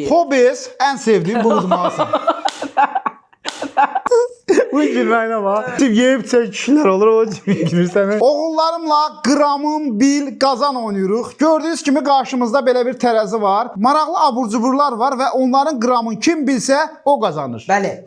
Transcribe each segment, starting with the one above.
Hobes ən sevdiyim bu udmalısın. Bu gülməyinə bax. Yeyib çək kişilər olur, o gülürsən. Oğullarımla qramın bil qazan oynayırıq. Gördüyünüz kimi qarşımızda belə bir tərəzi var. Maraqlı abur-cuburlar var və onların qramını kim bilsə o qazanır. Bəli.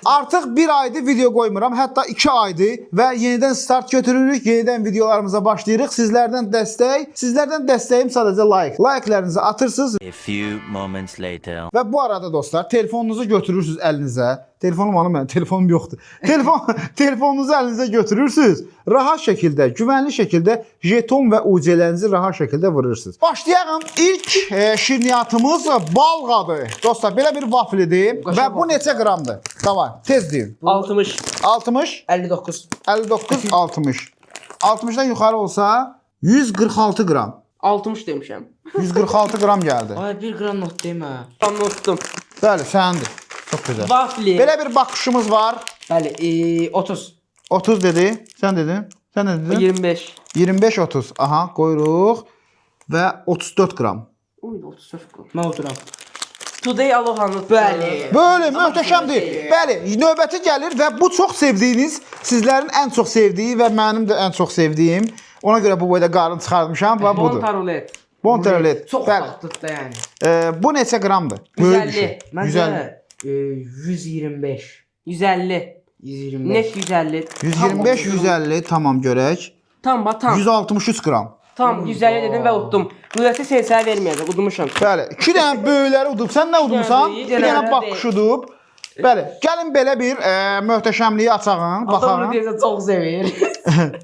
Artıq bir aydır video qoymuram, hətta 2 aydır və yenidən start götürürük, yenidən videolarımıza başlayırıq. Sizlərdən dəstəyim sadəcə like. Like-lərinizi atırsınız. A few moments later. Və bu arada dostlar, telefonunuzu götürürsünüz əlinizə. Telefonum var mənim, telefonum yoxdur. Telefonunuzu əlinizə götürürsünüz. Rahat şəkildə, güvənli şəkildə jeton və UC-lərinizi rahat şəkildə vurursunuz. Başlayalım. İlk şirniyyatımız balqadır. Dostlar, belə bir vaflidir və bu neçə qramdır? Davay, tez deyin. 60. 60, 59. 59, 60. 60-dan yuxarı olsa 146 qram. 60 demişəm. 146 qram gəldi. Ay 1 qram not demə. Tam unuttum. Bəli, səndir. Çox gözəl. Vafli. Belə bir baxışımız var. Bəli, 30. 30 dedi. Sən dedin. Sən nə dedin? 25. 25 30. Aha, qoyuruq və 34 qram. Uy, 34 qram. Mən oturam. Today Alohanı. Bəli. Böyle möhtəşəmdir. Bəli, növbəti gəlir və bu çox sevdiyiniz, sizlərin ən çox sevdiyi və mənim də ən çox sevdiyim. Ona görə bu boyda qarın çıxartmışam və budur. Bontarulet. Bontarulet. Çox Bəli. vaxtdır da yəni. Bu neçə qramdır? 150. Məncə 125. 150. 125. Net 150. 125, 150 tamam görək. Tam. 163 qram. Tam 150 dedim və utdum. Qüdrəti sensaya verməyəcək, udmuşam. Bəli, 2 dənə böyükləri udub. Sən nə udmusan? Bir Bir dənə bakış udub. Bəli, gəlin belə bir möhtəşəmliyi açağın, Adam baxağın. bunu deyəsə çox sevir.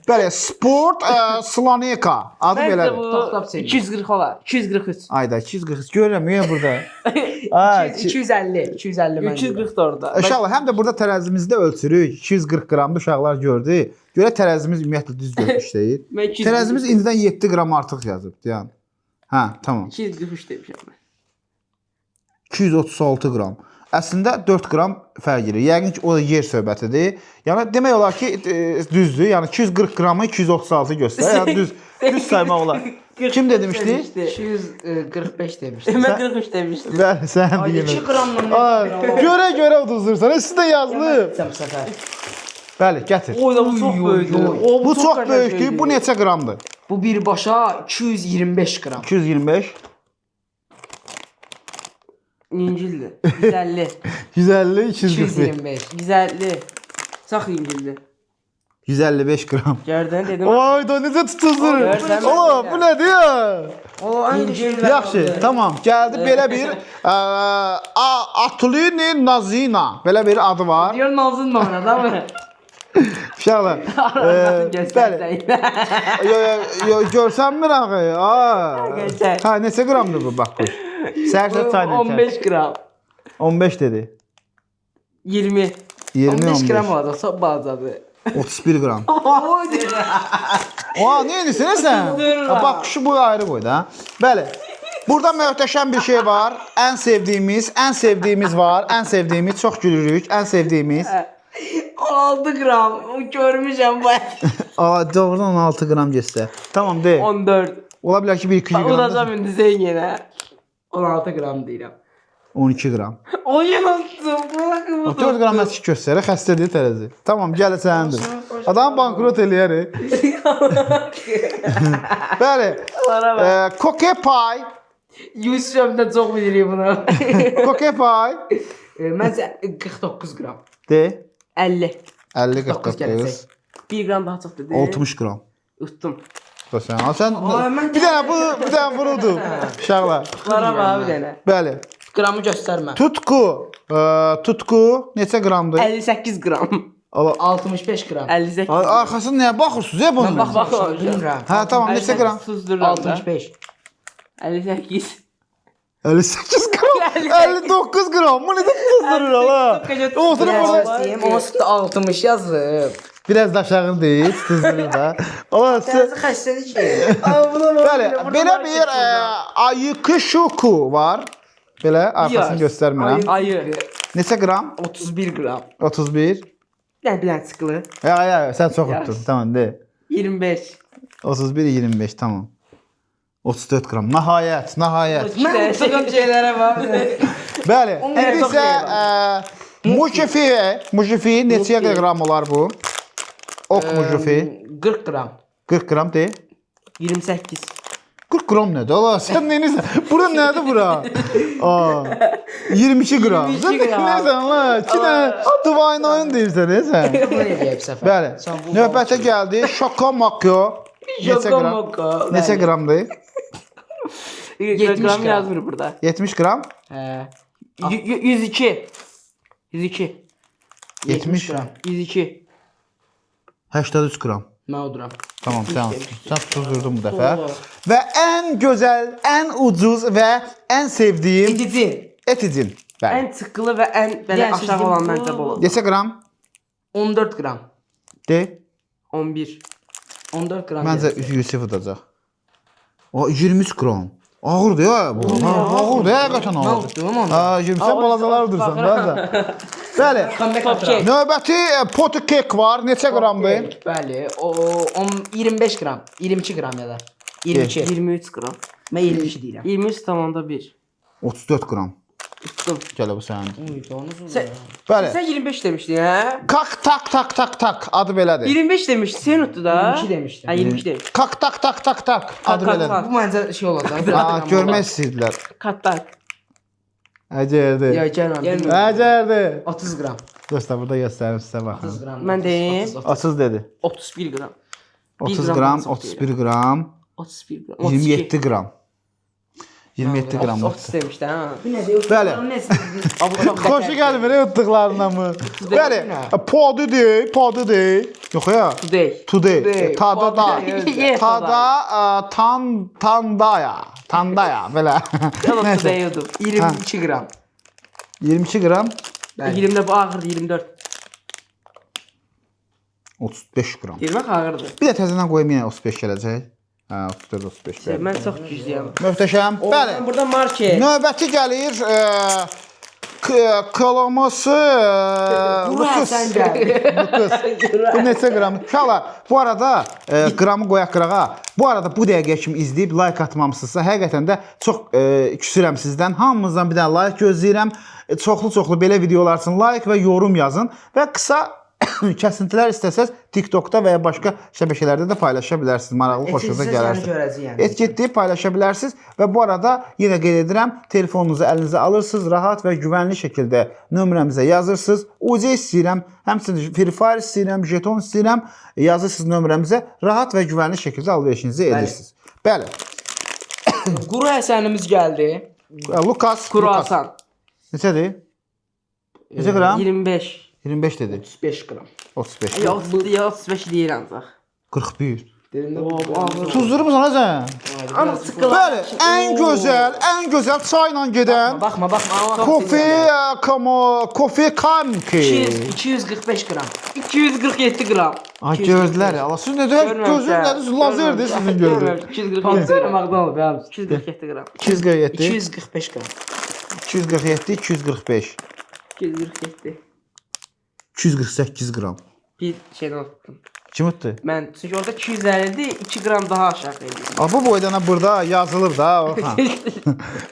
Bəli, Sport Slonika adı Məncə belədir. bu 240 olar. 243. Ayda 243 görürəm ya burada. 250. 250 məncə. 340 da orada. Uşaqlar, həm də burada tərəzimizdə ölçürük. 240 qramda uşaqlar gördü. Görə tərəzimiz ümumiyyətlə düz görmüşdəyir. Mən 243 Tərəzimiz indidən 7 qram artıq yazıb, deyən. Hə, tamam. 243 demişəm mən. 236 qram. Əslində 4 qram fərq edir. Yəqin ki, o da yer söhbətidir. Yəni demək olar ki, düzdür. Yəni 240 qramı 236 göstərir. Yəni düz saymaq olar. Kim demişdi? 245 demişdim. Mən 43 demişdim. Bəli, sən Ay 2 deyim. qramla Görə uduzdursan. Sizdə yazılıb. bu səfər. Bəli, gətir. Oy da bu çox böyükdür. Bu çox böyükdür. Bu neçə qramdır? Bu birbaşa 225 qram. 225. İncildir. 150. 150, 245. 225. 150. Sağ İncildir. 155 qram. Gördün dedim. Vay da necə tutulur. Görsən Ola, bu nədir ya? O aynı şey. Yaxşı, tamam. Gəldi belə bir Atlini Nazina. Belə bir adı var. Diyor Nazın bana da mı? Uşaqlar. Bəli. Yo, görsənmir axı. Görsən. Ha, neçə qramdır bu bax bu? Səhər çayla. 15 gram. 15 dedi. 20. 20 15 qram 15. var da çox bazadır. 31 qram. Oha, nə edirsən sən? Bax şu bu ayrı qoy da. Bəli. Burada möhtəşəm bir şey var. Ən sevdiyimiz var. Ən sevdiyimiz, çox gülürük. Ən sevdiyimiz. 16 gram. O görmüşəm ben. Doğrudan 16 qram getsə. Tamam, de. 14. Ola bilər ki, 1-2 qram. Udacam indi sen yine. 16 qram deyirəm. 12 qram. Oyun attım. Bırakın bunu. 4 qram əski göstərir, xəstədir tərəzi. Tamam, gəl səndir. Adam bankrot eləyər. Bəli. Koke pay. Yusuf'dan çok biliyor bunu. Koke pay. Məncə 49 qram. De. 50. 50 49 49. gələcək. 1 gram daha çok dedi. 60 qram. Uttum. Sən mən bir dənə vuruldu. Uşaqlar. Lara bak bir tane. Bəli. Qramı göstərmə. Tutku neçə qramdır? 58 gram. 65 qram. 58. Arxasını nəyə baxırsınız ya bunun? Mən baxmışam, bilmirəm. Hə, tamam, neçə qram? Suzdurlar 65. 58. 58 qram. 59 qram. Bu necə tuzdurur ala? Oturub orada. Onsuz da 60 yazıb. Biraz da aşağı deyil, tuzdurur da. Ala Təzə xəstədir ki. bəli, belə bir ayıkışuku var. Belə arxasını göstərmirəm. Ayı. Neçə qram? 31 qram. 31. Ne bilen sıkılı. Ya, sən çox utdun. Tamam, de. 25. 31 25 tamam. 34 qram. Nəhayət, nəhayət. Mən uçduğum şeylərə bax. Bəli. Onlar İndi çox isə mujifi neçə qram olar bu? Ok mujifi 40 qram. 40 qram deyil. 28. 40 qram nədir? Allah, sən neyəsən? Bura nədir bura? 22 qram. 22 Sən qram. neyəsən la? 2 dənə divine oyun deyirsən, neyəsən? Bu nə deyib səfər? Bəli. Növbətə gəldi. Şoko mako. Neçə qram? Neçə qramdır? 70 gram gram. yazmır burada. 70 qram. Hə. 102. 102. 70 qram. 102. 83 qram. Mən oduram. Tamam, sən tuzdurdun bu dəfə. Və ən gözəl, ən ucuz və ən sevdiyim İkinci. eticin. Bəli. Ən sıqqılı və ən belə Yəni siz aşağı olan bu- məncə bu. Neçə qram? 14 qram. De. 11. 14 qram. Məncə Yusif udacaq. O 23 qram. Ağırdır ya bu. Ağırdır, həqiqətən Mən ağırdır. udum onu. Ha, 20 sən balacalar udursan da. Bəli. Top kek. Növbəti pot kek var. Neçə qramdır? Bəli, o 25 qram, 22 qram ya da 22. 23 gram. Mən 22 deyirəm. 23,1. 34 qram. Tuttum. Gələ bu sənin. Sən, Bəli. sən 25 demişdin hə? Kak tak tak tak tak adı belədir. 25 demişdin, sen unuttu da. 22 demişdim. Ha 22 demiş. Kak tak tak tak tak adı Kak, belədir. kak. Bu məncə şey olacaq. Ha, görmək istəyirdilər. Kattak. Əcərdi. Ya gəlməm. Gəlmir. Əcərdi. 30 qram. Dostlar burada göstərim sizə 30 baxın. qram. Mən deyim. 30 dedi. 31 gram. 30 gram qram, çox 31 qram, 31 gram. 27 qram. 27 qram. 30 demişdi ha. Bu nə deyir? Bəli. Abi çok Xoşu gəlmir utduqlarından mı? Bəli. Podu deyil, podu deyil. Yox ya. Today. Today. Tada da. Yes, Tada tandaya. Tandaya belə. Yalan Nəysə. today yudum. 22 qram. 22 qram, Bəli. 20'de bu ağırdı 24. 35 qram. Girmek ağırdı. Bir də təzədən qoyum yenə 35 gələcək. Hə, 34 35. bəli. Ben çok güçlüyüm. Möhtəşəm. Bəli. Ben burada market. Növbəti gəlir kalaması Bura sən gəl. Bu neçə qram? Uşaqlar, bu arada qramı qoyaq qırağa. Bu arada bu dəqiqə kimi izləyib like atmamısınızsa, həqiqətən də çox küsürəm sizdən. Hamınızdan bir dənə like gözləyirəm. Çoxlu belə videolar üçün like və yorum yazın və qısa kəsintilər istəsəz TikTokda və ya başqa şəbəkələrdə də paylaşa bilərsiniz. Maraqlı, xoşunuza gələrsə. Etiketli paylaşa bilərsiniz və bu arada yenə qeyd edirəm, telefonunuzu əlinizə alırsınız, rahat və güvənli şəkildə nömrəmizə yazırsınız. UC istəyirəm, həmçinin Free Fire istəyirəm, jeton istəyirəm, yazırsınız nömrəmizə, rahat və güvənli şəkildə alverişinizi edirsiniz. Bəli. Quru Həsənimiz gəldi. Lukas. Kruasan. Neçədir? Neçə qram? 25. 25 dedi. 35 qram. 35. Ya 35 değil ancaq. 41. Dedim Tuzdurmusan ha sən? Amma sıkılı. Bəli, ən gözəl çayla gedən Baxma. Kofe Kamki. 245 qram. 247 gram. Ay gördülər ya. Allah siz necə gözünüz lazerdir sizin gözünüz. 247 gram. Qramaqdan olub ya. 247 gram. 247, 245 qram. 247, 245, 247. 248 qram. Bir şeyden unuttum. Kim utdu? Ben çünkü orada 250'di 2 gram daha aşağıydı. Bu boydana burada yazılır da Orxan.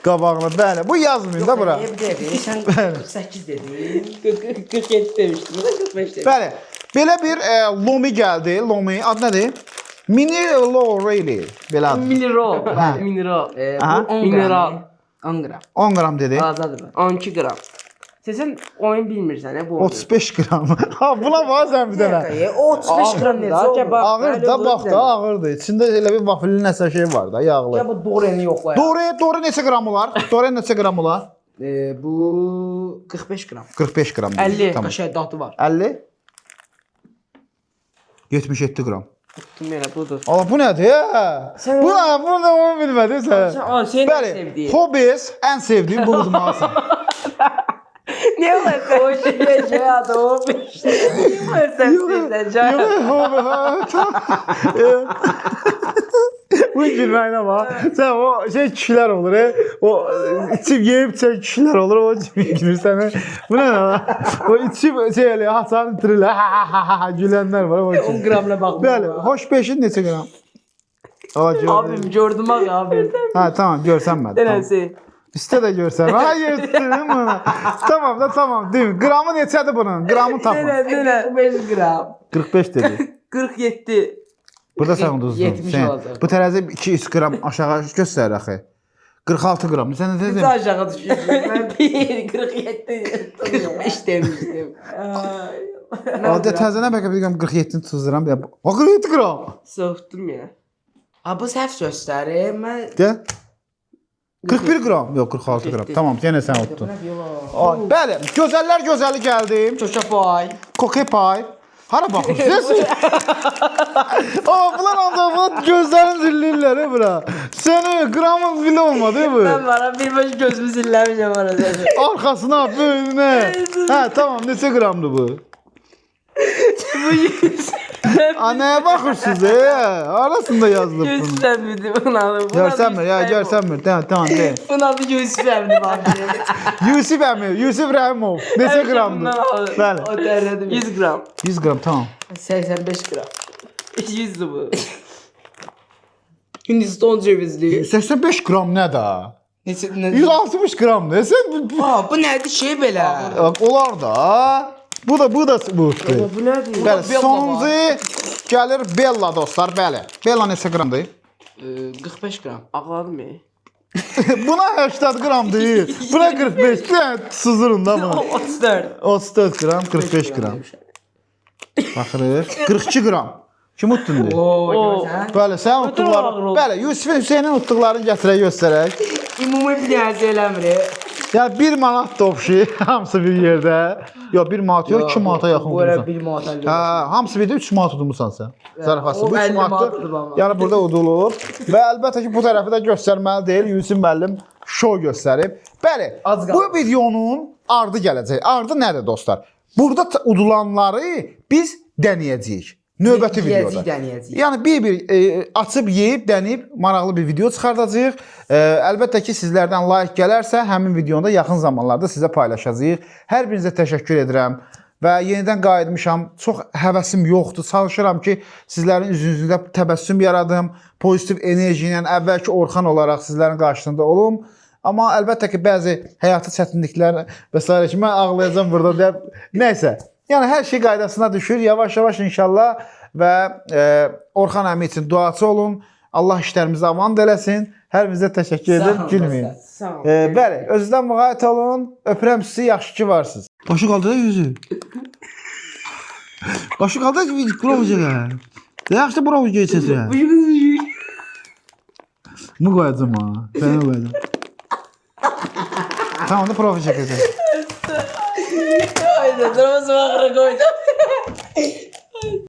Qabağına. Bəli, bu yazmıyor da bura. Bir dəqiqə, sən 48 dedin. 47 demiştim. Bu da 45 demiştim. Bəli. Belə bir lomi gəldi. Lomi adı nədir? Mini Lorelli. Belə adı. Mineral. Ha. Mineral. Aha. Bu 10 Mineral. qram. 10 qram. 10 qram dedi. Azadır bu. 12 gram. Sen oyun bilmirsən hə bu oyunu. 35 qram. Ha buna var sən bir dənə. O 35 qram necə olur? Ağır da bax da ağırdır. İçində elə bir vafilli nəsə şey var da, yağlı. Ya bu Doreni yoxlayaq. Dore neçə qram olar? Dore neçə qram olar? Bu 45 qram. 45 qram. 50. Tamam. Qəşəng dadı var. 50. 77 qram. Tuttum elə budur. Allah bu nədir ya? Sən- Bu nə? Bunu onu bilmədin sən. Sən senin en Bəli. sevdiğin. Hobbies ən sevdiyim bu udmalısan. Ne var sen? O şey adı o beş. Ne var sen sen can? Bu gülməyinə bax. Sən o şey kişilər olur, o içib yeyib çək kişilər olur, o gülürsən. Bu nə lan? O içib şey elə hasan itirirlər. Gülənlər var. 10 qramla baxma. Bəli, xoş beşin neçə qram? O gördüm. Abim gördüm bak abim. Ha tamam görsənmədi. Tamam. Denesi. İstə də görsən. Hayır, bunu. Tamam da tamam. Değil mi? Gramı neçədir bunun? Gramı tapma. Dene. 5 gram. 45 dedi. 47. Burada sən uduzdun. 70 Sən- olacaq. Bu tərəzi 200 qram aşağı göstərir axı. 46 qram. Sən nə Bir dedin? daha aşağı düşüyorsun. 1, 47. 45 demiştim. Adi təzənə bəlkə bir qram 47-ni tuzduram. O 47 qram. Soğuttum ya. Ha bu səhv göstərir. Mən De. 41 qram. Yox 46 qram. Tamam, yenə sən utdun. Ay, bəli, gözəllər gözəli gəldim. Çoşapay. Koke pay. Hara baxırsınız? Bunlar ancaq bu gözlərin zillirlər bura. Səni qramın bile olmadı bu. Ben bana bir baş gözümü zillemişim arada. Arkasına, böyünə. Hə, tamam, neçə qramdır bu? Bu yüz. Anaya baxırsınız, arasında yazılıb bunu. Göstermedim bunu. Görsənmir, ya görsənmir. Tamam, de. Bunun adı göstermedim abi. Yusif əmi, Yusif Rəhimov. Neçə qramdır? Bəli. O derledim. 100 gram. 100 qram, tamam. 85 gram. 100 bu. Hindistan cevizli. 85 qram nə da? Ne? 160 qram nə? Sən Aa, bu nədir şey belə? olar da. Bu da bu. Bu ne diyor? Bəli, sonuncu gəlir Bella dostlar, bəli. Bella neçə qramdır? 45 gram. Ağladım ya. Buna 80 qram deyil. Buna 45. Sızırın da bunu. 34. 34 qram, 45 qram. Baxırıq. 42 qram. Kim utdundu? Oo, görsən? Bəli, sən ağır utduqların. oldu. Bəli, Yusifin Hüseynin utduqlarını gətirək göstərək. Ümumi bir nəzə eləmir. Yəni 1 manat topşu hamısı bir yerdə. Yox, 1 manat yox, 2 manata yaxın Bu elə udursan. 1 manat əldə. Hə, hamısı birdə 3 manat udmusan sən. Zarafatçı. o Bu 3 50 manatdır. manatdır amma. Yəni burada udulur. Və əlbəttə ki, bu tərəfi də göstərməli deyil. Yusif müəllim şou göstərib. Bəli, Az qaldı. bu videonun ardı gələcək. Ardı nədir dostlar? Burada udulanları biz dənəyəcəyik. Növbəti videoda. Dənəyəcəyik. Yəni bir açıb yeyib, dənib maraqlı bir video çıxardacağıq. Əlbəttə ki, sizlərdən like gələrsə, həmin videonu da yaxın zamanlarda sizə paylaşacağıq. Hər birinizə təşəkkür edirəm və yenidən qayıtmışam. Çox həvəsim yoxdur. Çalışıram ki, sizlərin üzünüzdə təbəssüm yaradım, pozitiv enerji ilə əvvəlki Orxan olaraq sizlərin qarşısında olum. Amma əlbəttə ki, bəzi həyatı çətinliklər və s. ki, mən ağlayacağam burada deyib. Nəysə, yəni hər şey qaydasına düşür. Yavaş-yavaş inşallah və Orxan əmi üçün duaçı olun. Allah işlərimizi aman eləsin. Hər birinizə təşəkkür edirəm. Gülməyin. Sağ ol. Bəli, özünüzdən müğayət olun. Öpürəm sizi, yaxşı ki varsınız. Başı qaldı da yüzü. Başı qaldı da provocağa. Yaxşı da provocağa çəkəcək. Bunu qoyacağım ha. Sənə qoyacağım. Tamam da provocağa çəkəcək. Haydi, durmasın ağrı koydum.